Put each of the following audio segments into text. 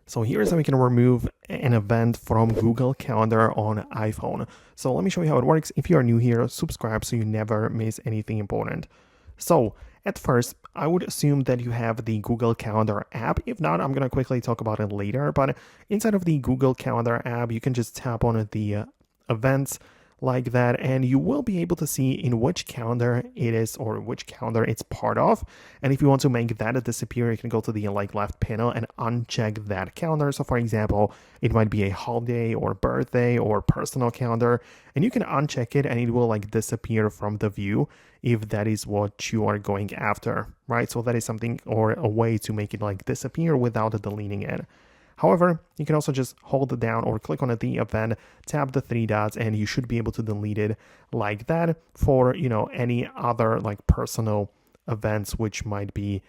So here's how we can remove an event from Google Calendar on iPhone. So let me show you how it works. If you are new here, subscribe so you never miss anything important. So at first, I would assume that you have the Google Calendar app. If not, I'm going to quickly talk about it later. But inside of the Google Calendar app, you can just tap on the events like that, and you will be able to see in which calendar it is or which calendar it's part of. And if you want to make that disappear, you can go to the left panel and uncheck that calendar. So for example, it might be a holiday or birthday or personal calendar, and you can uncheck it and it will disappear from the view if that is what you are going after, right? So that is something or a way to make it disappear without deleting it. However, you can also just hold it down or click on the event, tap the three dots, and you should be able to delete it like that for, any other personal events which might be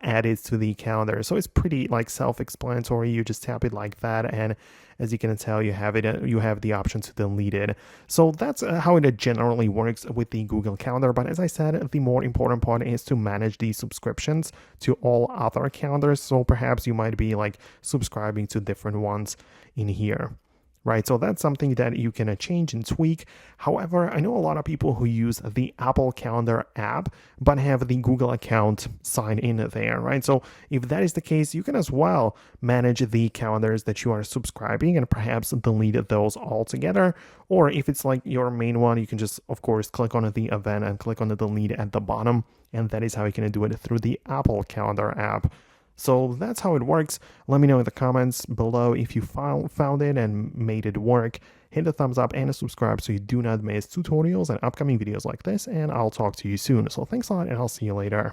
added to the calendar. So it's pretty self-explanatory. You just tap it like that, and as you can tell, you have it. You have the option to delete it. So that's how it generally works with the Google Calendar. But as I said, the more important part is to manage the subscriptions to all other calendars. So perhaps you might be subscribing to different ones in here. Right, so that's something that you can change and tweak. However, I know a lot of people who use the Apple Calendar app but have the Google account signed in there, right? So if that is the case, you can as well manage the calendars that you are subscribing and perhaps delete those altogether. Or if it's your main one, you can just, of course, click on the event and click on the delete at the bottom. And that is how you can do it through the Apple Calendar app. So that's how it works. Let me know in the comments below if you found it and made it work. Hit the thumbs up and subscribe so you do not miss tutorials and upcoming videos like this, and I'll talk to you soon. So thanks a lot, and I'll see you later.